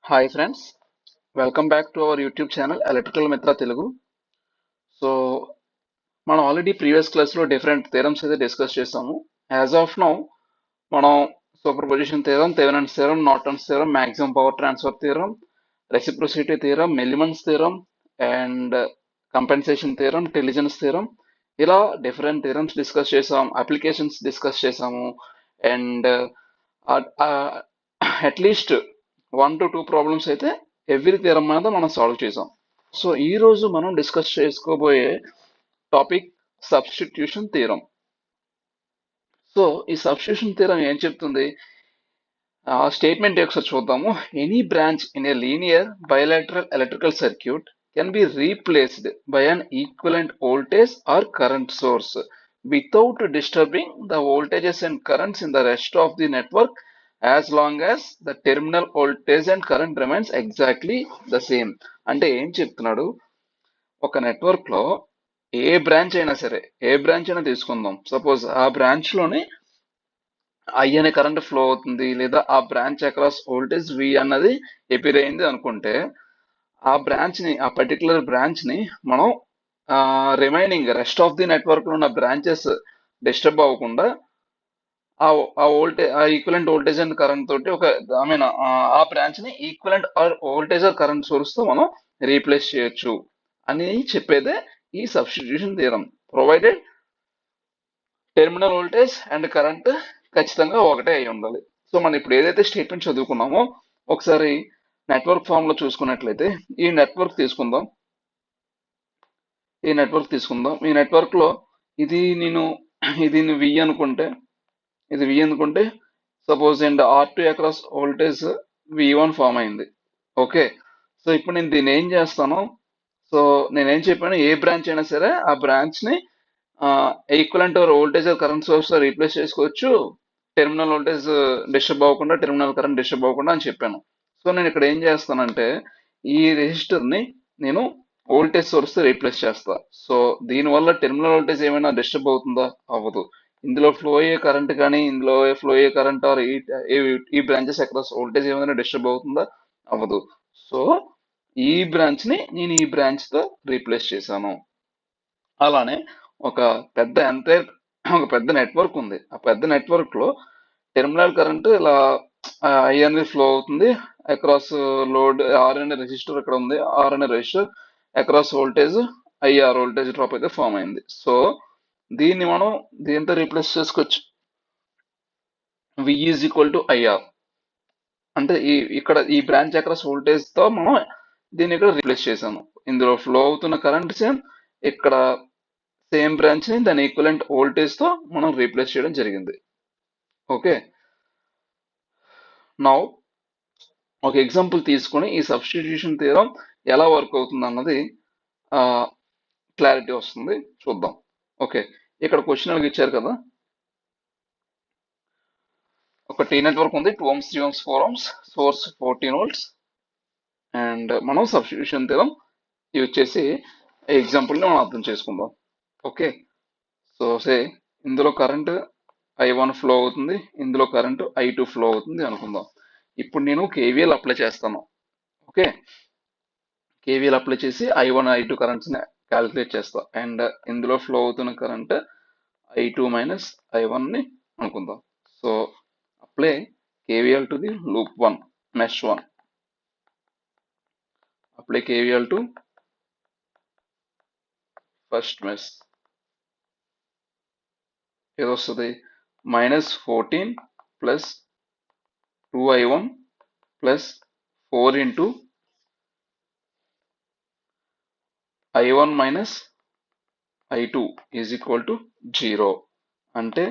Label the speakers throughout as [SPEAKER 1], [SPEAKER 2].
[SPEAKER 1] Hi friends, welcome back to our YouTube channel electrical Mitra Telugu. So మనం already previous క్లాస్లో different theorems అయితే discuss చేసాము. As of now మనం superposition theorem, Thevenin's theorem, Norton's theorem, maximum power transfer theorem, reciprocity theorem, Millman's theorem and compensation theorem, Tellegen's theorem, ఇలా different theorems discuss చేసాం, applications discuss చేసాము and at least 1 to 2 problems అయితే every theorem మీద మనం solve చేసాం. So ఈ రోజు మనం డిస్కస్ చేసుకోబోయే టాపిక్ సబ్స్టిట్యూషన్ థియరం. సో ఈ సబ్స్టిట్యూషన్ థియరం ఏం చెప్తుంది? ఆ స్టేట్మెంట్ ఒకసారి చూద్దాము. Any branch in a linear bilateral electrical circuit can be replaced by an equivalent voltage or current source without disturbing the voltages and currents in the rest of the network as long as the terminal voltage and current remains exactly the same. అంటే ఏం చెప్తున్నాడు, ఒక network లో ఏ branch అయినా సరే, ఏ branch అయినా తీసుకుందాం. Suppose ఆ బ్రాంచ్ లోని I అనే కరెంట్ ఫ్లో అవుతుంది, లేదా ఆ బ్రాంచ్ అక్రాస్ వోల్టేజ్ V అన్నది ఎపిర్ అయింది అనుకుంటే, ఆ బ్రాంచ్ ని, ఆ పర్టికులర్ బ్రాంచ్ ని మనం remaining rest of the network లో ఉన్న బ్రాంచెస్ డిస్టర్బ్ అవ్వకుండా ఆ ఈక్వలెంట్ వోల్టేజ్ అండ్ కరెంట్ తోటి ఆ బ్రాంచ్ ని equivalent voltage or current source తో మనం రీప్లేస్ చేయొచ్చు అని చెప్పేదే ఈ substitution theorem. Provided terminal voltage and current ఖచ్చితంగా ఒకటే అయి ఉండాలి. సో మనం ఇప్పుడు ఏదైతే స్టేట్మెంట్ చదువుకున్నామో ఒకసారి నెట్వర్క్ ఫామ్ లో చూసుకున్నట్లయితే ఈ నెట్వర్క్ తీసుకుందాం. ఈ నెట్వర్క్ లో ఇది వి అనుకుంటే, suppose and R2 across voltage V1 form అయింది. ఓకే, సో ఇప్పుడు నేను దీన్ని ఏం చేస్తాను, సో నేనేం చెప్పాను, ఏ బ్రాంచ్ అయినా సరే ఆ బ్రాంచ్ ని ఈక్వలెంట్ వోల్టేజ్ కరెంట్ సోర్స్ తో రీప్లేస్ చేసుకోవచ్చు, టెర్మినల్ వోల్టేజ్ డిస్టర్బ్ అవ్వకుండా, టెర్మినల్ కరెంట్ డిస్టర్బ్ అవ్వకుండా అని చెప్పాను. సో నేను ఇక్కడ ఏం చేస్తానంటే ఈ రెసిస్టర్ ని నేను వోల్టేజ్ సోర్స్ తో రీప్లేస్ చేస్తా. సో దీనివల్ల టెర్మినల్ వోల్టేజ్ ఏమైనా డిస్టర్బ్ అవుతుందా? అవ్వదు. ఇందులో ఫ్లో అయ్యే కరెంట్ కానీ, ఇందులో ఫ్లో అయ్యే కరెంట్ ఆర్ ఈ బ్రాంచెస్ అక్రాస్ వోల్టేజ్ ఏమైనా డిస్టర్బ్ అవుతుందా? అవ్వదు. సో ఈ బ్రాంచ్ ని నేను ఈ బ్రాంచ్ తో రీప్లేస్ చేశాను. అలానే ఒక పెద్ద నెట్వర్క్ ఉంది. ఆ పెద్ద నెట్వర్క్ లో టెర్మినల్ కరెంట్ ఇలా ఐ అనేది ఫ్లో అవుతుంది అక్రాస్ లోడ్. ఆర్ అనే రెసిస్టర్ ఇక్కడ ఉంది, ఆర్ అనే resistor across voltage IR voltage drop అయితే ఫామ్ అయింది. సో దీన్ని మనం దీంతో రీప్లేస్ చేసుకోవచ్చు. వి ఈజ్ ఈక్వల్ టు ఐఆర్ అంటే ఇక్కడ ఈ బ్రాంచ్ అక్రాస్ వోల్టేజ్ తో మనం దీన్ని ఇక్కడ రీప్లేస్ చేసాము. ఇందులో ఫ్లో అవుతున్న కరెంట్ సేమ్, ఇక్కడ సేమ్ బ్రాంచ్ ని దాని ఈక్వలెంట్ వోల్టేజ్ తో మనం రీప్లేస్ చేయడం జరిగింది. ఓకే, నౌ ఒక ఎగ్జాంపుల్ తీసుకొని ఈ సబ్స్టిట్యూషన్ థియరం ఎలా వర్క్ అవుతుంది అన్నది క్లారిటీ వస్తుంది, చూద్దాం. ఓకే, ఇక్కడ క్వశ్చన్ అడిగి ఇచ్చారు కదా, ఒక టీ నెట్వర్క్ ఉంది, 2 ohms 3 ohms 4 ohms, source 14 volts and మనం సబ్స్టిట్యూషన్ థియరం యూజ్ చేసి ఎగ్జాంపుల్ ని మనం అర్థం చేసుకుందాం. ఓకే, సో ఇందులో కరెంట్ I1 ఫ్లో అవుతుంది, ఇందులో కరెంట్ I2 ఫ్లో అవుతుంది అనుకుందాం. ఇప్పుడు నేను కేవీఎల్ అప్లై చేస్తాను. ఓకే, కేవీఎల్ అప్లై చేసి I1 I2 కరెంట్స్ ని క్యాలిక్యులేట్ చేస్తా అండ్ ఇందులో ఫ్లో అవుతున్న కరెంట్ I2 మైనస్ I1 ని అనుకుందాం. So apply KVL to the loop 1 mesh 1. Apply KVL to first mesh. ఏదొస్తుంది? -14 plus 2I1 plus 4 into I1 minus I2 is equal to 0. అంటే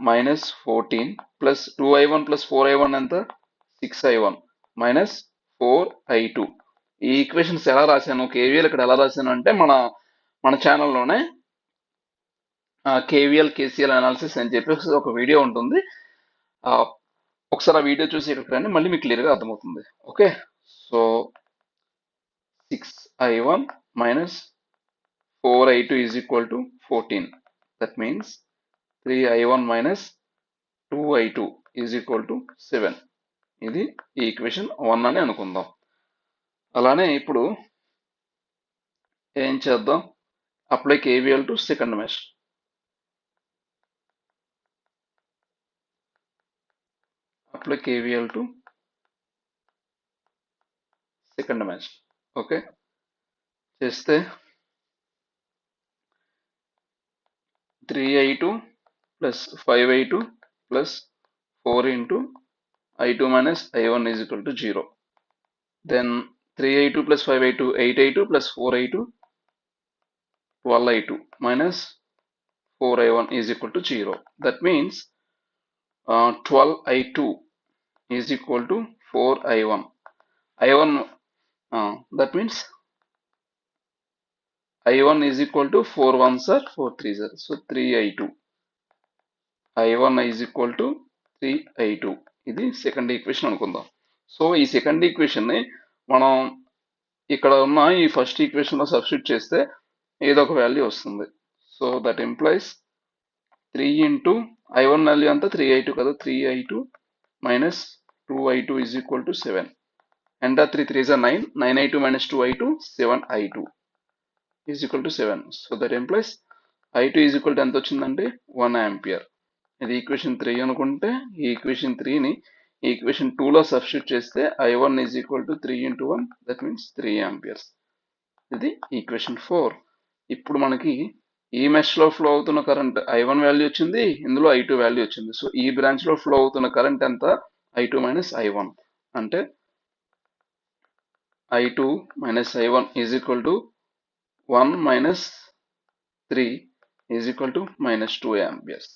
[SPEAKER 1] -14 plus 2I1 plus 4I1 ఎంత? 6I1 minus 4I2. ఈ equations ఎలా రాశాను, KVL ఇక్కడ ఎలా రాశాను అంటే మన ఛానల్లోనే కేవీఎల్ కేసీఎల్ అనాలిసిస్ అని చెప్పి ఒక వీడియో ఉంటుంది. ఒకసారి ఆ వీడియో చూసి ఇక్కడికి రండి, మళ్ళీ మీకు క్లియర్గా అర్థమవుతుంది. Okay, so 6I1 minus 4I2 is equal to 14. That means 3I1 minus 2I2 is equal to 7. ఇది ఈక్వేషన్ 1 అని అనుకుందాం. అలానే ఇప్పుడు ఏం చేద్దాం, apply KVL to second mesh. Apply KVL to second mesh. Okay, చేస్తే 3i2 plus 5i2 plus 4 into i2 minus i1 is equal to 0. Then 3i2 plus 5i2, 8i2 plus 4i2, 12i2 minus 4i1 is equal to 0. That means 12i2 is equal to 4i1. I1, that means I1 is equal to 4 1s are 4 3s are. So 3i2. I1 is equal to 3i2. ఇది second equation అనుకుందాం. So ఈ second equation ని మనం ఇక్కడ ఉన్న ఈ first equation లో substitute చేస్తే ఏదో ఒక వాల్యూ వస్తుంది. So that implies 3 into I1 value అంతా 3i2 కదా, 3i2 minus 2i2 is equal to 7. And 3 3s are 9, 9i2 minus 2i2, 7i2 is equal to 7. So that implies I2 is equal to ఎంత వచ్చిందంటే 1 ampere. ఇది equation 3 అనుకుంటే ఈ equation 3ని equation 2లో substitute చేస్తే I1 is equal to 3 into 1, that means 3 amperes. ఇది equation 4. ఇప్పుడు మనకి ఈ మెష్ లో ఫ్లో అవుతున్న కరెంట్ I1 వాల్యూ వచ్చింది, ఇందులో I2 వాల్యూ వచ్చింది. సో ఈ బ్రాంచ్ లో ఫ్లో అవుతున్న కరెంట్ ఎంత, I2 minus I1. అంటే I2 minus I1 is equal to 1 minus 3 is equal to minus 2 amperes.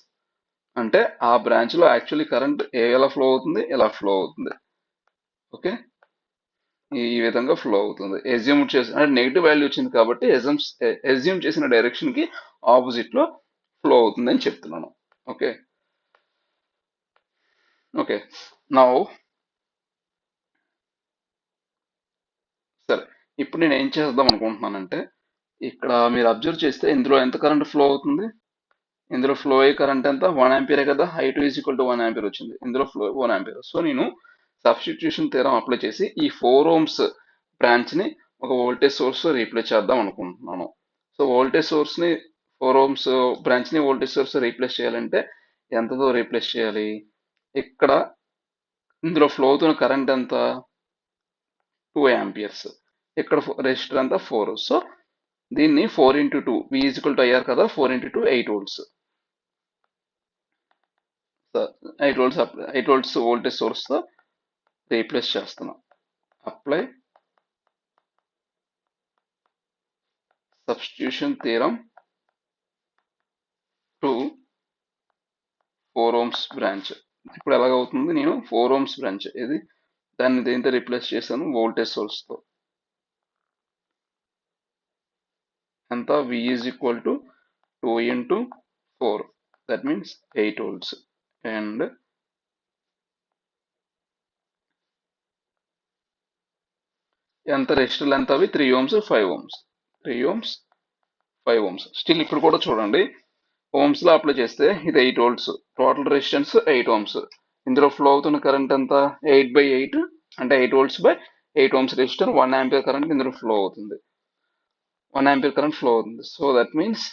[SPEAKER 1] అంటే ఆ బ్రాంచ్ లో యాక్చువల్లీ కరెంట్ ఎలా ఫ్లో అవుతుంది, ఎలా ఫ్లో అవుతుంది. ఓకే, ఈ విధంగా ఫ్లో అవుతుంది. ఎజ్యూమ్ చేసి అంటే నెగిటివ్ వాల్యూ వచ్చింది కాబట్టి ఎజ్యూమ్ చేసిన డైరెక్షన్ కి ఆపోజిట్ లో ఫ్లో అవుతుంది అని చెప్తున్నాను. ఓకే ఓకే నౌ సరే, ఇప్పుడు నేను ఏం చేద్దాం అనుకుంటున్నానంటే ఇక్కడ మీరు అబ్జర్వ్ చేస్తే ఇందులో ఎంత కరెంట్ ఫ్లో అవుతుంది, ఇందులో ఫ్లో అయ్యే కరెంట్ ఎంత 1 ఆంపియరే కదా, I2 is equal to 1 ampere వచ్చింది, ఇందులో ఫ్లో 1 ఆంపియర్. సో నేను సబ్స్టిట్యూషన్ థియరం అప్లై చేసి ఈ 4 ohms బ్రాంచ్ ని ఒక వోల్టేజ్ సోర్స్ రీప్లేస్ చేద్దాం అనుకుంటున్నాను. సో వోల్టేజ్ సోర్స్ ని 4 ohms బ్రాంచ్ ని వోల్టేజ్ సోర్స్ రీప్లేస్ చేయాలంటే ఎంతతో రీప్లేస్ చేయాలి, ఇక్కడ ఇందులో ఫ్లో అవుతున్న కరెంట్ ఎంత 2 ఆంపియర్స్, ఇక్కడ రెసిస్టర్ ఎంత 4. సో దీన్ని 4 into 2 V is equal to IR కదా, 4 into 2 8 volts. 8 volts voltage source తో రీప్లేస్ చేస్తున్నాం. Apply substitution theorem to 4 ohms branch. ఇప్పుడు ఎలాగవుతుంది, నేను 4 ohms బ్రాంచ్ ఇది దాన్ని దేంతో రీప్లేస్ చేశాను, వోల్టేజ్ సోర్స్ తో. ఎంత, V is equal to 2 into 4, that means 8 volts. And ఎంత రెసిస్టర్లు ఎంత, అవి 3 ohms 5 ohms, 3 ohms 5 ohms. Still ఇక్కడ కూడా చూడండి, ohms లో అప్లై చేస్తే ఇది 8 volts, టోటల్ రెసిస్టెన్స్ 8 ohms. ఇందులో ఫ్లో అవుతున్న కరెంట్ ఎంత 8/8, అంటే 8 volts by 8 ohms resistor, 1 ampere current ఇందులో ఫ్లో అవుతుంది, 1 ఆంపియర్ కరెంట్ ఫ్లో అవుతుంది. సో దట్ మీన్స్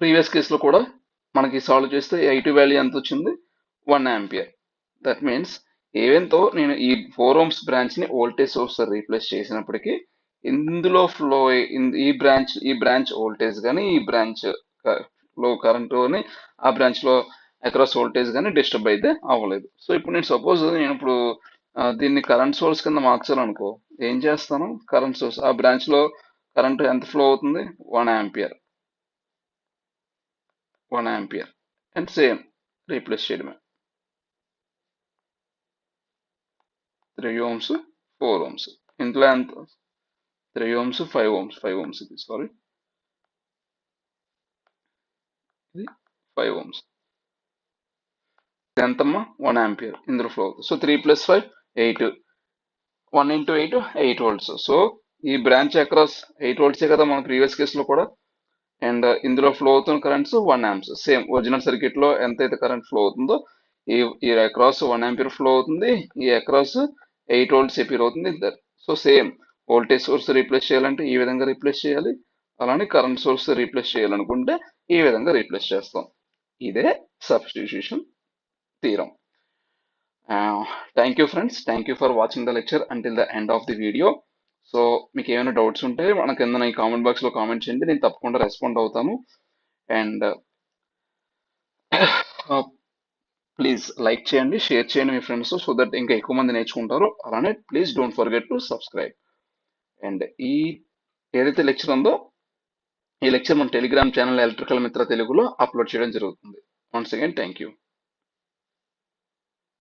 [SPEAKER 1] ప్రీవియస్ కేసులో కూడా మనకి సాల్వ్ చేస్తే I2 వాల్యూ ఎంత వచ్చింది 1 ఆంపియర్. దట్ మీన్స్ ఏవెంతో నేను ఈ 4 ohms బ్రాంచ్ ని వోల్టేజ్ సోర్స్ రీప్లేస్ చేసినప్పటికీ ఇందులో ఫ్లో ఈ బ్రాంచ్ వోల్టేజ్ కానీ ఈ బ్రాంచ్ లో కరెంట్ అని ఆ బ్రాంచ్ లో అక్రాస్ వోల్టేజ్ కానీ డిస్టర్బ్ అయితే అవ్వలేదు. సో ఇప్పుడు నేను సపోజ్ నేను ఇప్పుడు దీన్ని కరెంట్ సోర్స్ కింద మార్చాలనుకో, ఏం చేస్తాను, కరెంట్ సోర్స్ ఆ బ్రాంచ్ లో కరెంట్ ఎంత ఫ్లో అవుతుంది 1 ampere, 1 ampere and same replace చేయడమే. 3 ohms 4 ohms, ఇంట్లో ఎంత 3 ohms 5 ohms, 5 ohms ఇది, సారీ ఇది 5 ohms, ఇది ఎంతమ్మా 1 ఆంపియర్ ఇందులో ఫ్లో అవుతుంది. So 3 + 5 8, 1 into 8 8 volts. సో ఈ బ్రాంచ్ అక్రాస్ 8 volts కదా మన ప్రీవియస్ కేసులో కూడా. అండ్ ఇందులో ఫ్లో అవుతున్న currents 1 amps, same original circuit లో ఎంత అయితే కరెంట్ ఫ్లో అవుతుందో ఈ ఈ అక్రాస్ 1 ఆంపియర్ ఫ్లో అవుతుంది, ఈ అక్రాస్ 8 వోల్ట్స్ ఎపియర్ అవుతుంది. So same voltage source replace చేయాలంటే ఈ విధంగా రీప్లేస్ చేయాలి, అలానే కరెంట్ సోర్స్ రీప్లేస్ చేయాలనుకుంటే ఈ విధంగా రీప్లేస్ చేస్తాం. ఇదే substitution theorem. Thank you friends, thank you for watching the lecture until the end of the video. So మీకు ఏమైనా డౌట్స్ ఉంటే మన కింద ఈ కామెంట్ బాక్స్లో కామెంట్ చేయండి, నేను తప్పకుండా రెస్పాండ్ అవుతాను. అండ్ ప్లీజ్ లైక్ చేయండి, షేర్ చేయండి మీ ఫ్రెండ్స్, సో దట్ ఇంకా ఎక్కువ మంది నేర్చుకుంటారు. అలానే please don't forget to subscribe. And ఈ ఏదైతే లెక్చర్ ఉందో ఈ లెక్చర్ మన టెలిగ్రామ్ ఛానల్ ఎలక్ట్రికల్ మిత్ర తెలుగులో అప్లోడ్ చేయడం జరుగుతుంది. Once again thank you.